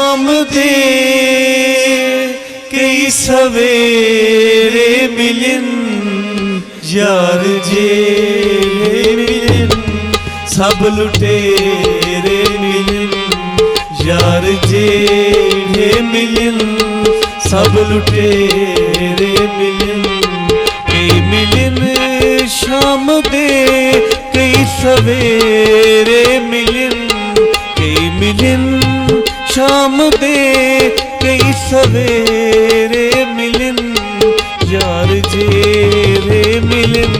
शाम दे कई सवेरे मिलन यार जे मिलन सब लुटेरे मिलन यार जे मिलन सब लुटेरे मिलन मिलन शाम दे कई सवेरे मिलन मिलन शाम दे कई सवेरे मिलन यार जेरे मिलन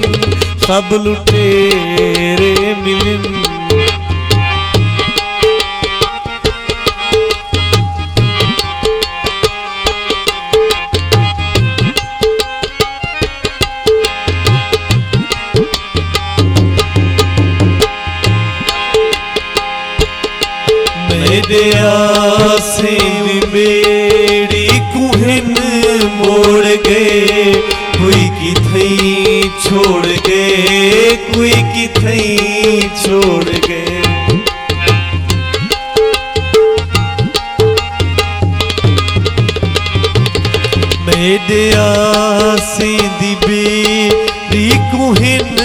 सब लुटेरे मिलन मेरे आसे बेड़ी कुहन मोड़ गए कोई की थई छोड़ गए कोई की थई छोड़ गए मेरे आसे बेड़ी कुहन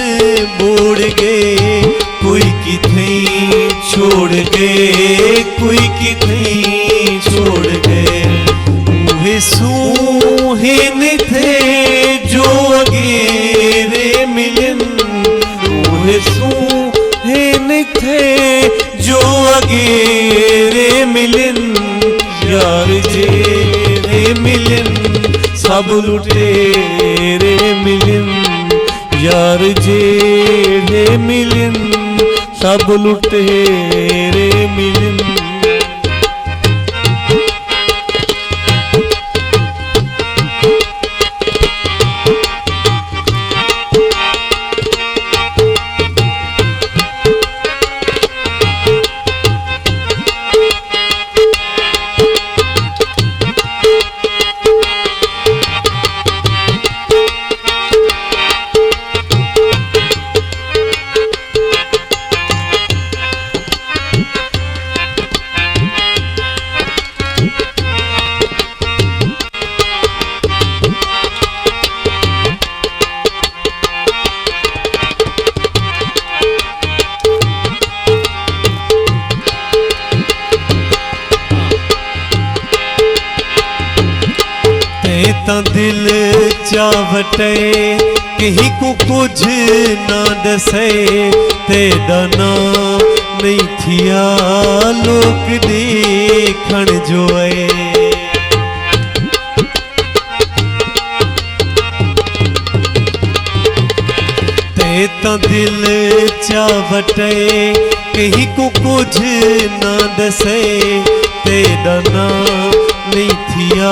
मोड़ गए कोई की थई छोड़ गए कोई कितनी छोड़ गए वे सूहेन थे जो अगेरे मिलन वे सूहेन थे जो अगेरे मिलन यार जेरे मिलन सब लुटेरे मिलन यार जेरे मिलन सब लुटेरे मिलन तां दिल चावटे कहीं को कुछ ना दसे तेरा नाम नहीं थिया लोग देखण जो आए तां दिल चावटे कहीं को कुछ ना दसे तेरा नाम नहीं थिया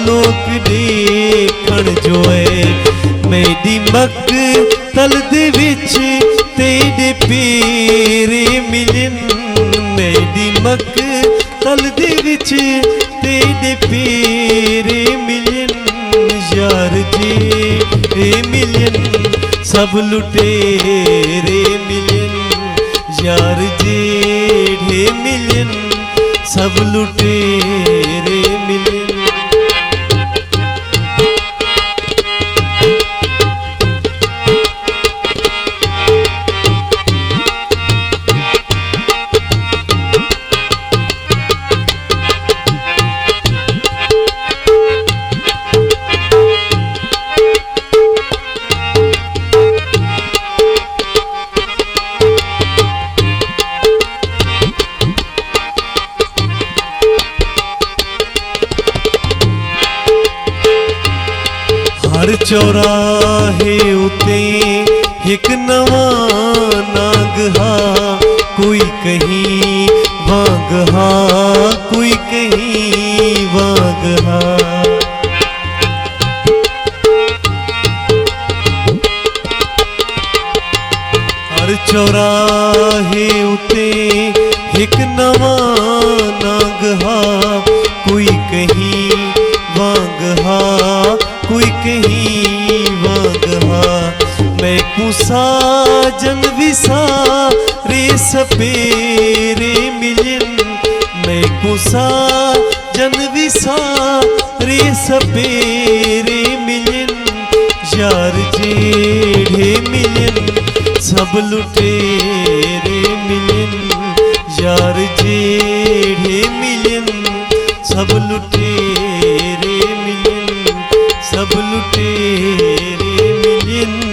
लोग देखण जो है मेरी मक तल दे विच तेरे पेरे मिलन मेरी मक तल दे विच तेरे पेरे मिलन यार जे मिलन सब लुटेरे मिलन यार जे मिलन सब लुटेरे मिलन हर चौराहे उते एक नवा नाग हा कोई कहीं वाग हा कोई कहीं वाग हा हर चौराहे उते एक नवा नाग हा कोई कहीं वाग हा कोई कहीं वाग हा मैं कुसाजन विसा रे सपेरे मिलन मैं साजन भी सारे सपेरे मिलन, यार जेड़े मिलन सब लुटेरे मिलन, यार जेड़े मिलन सब लुटेरे मिलन, सब लुटेरे मिलन।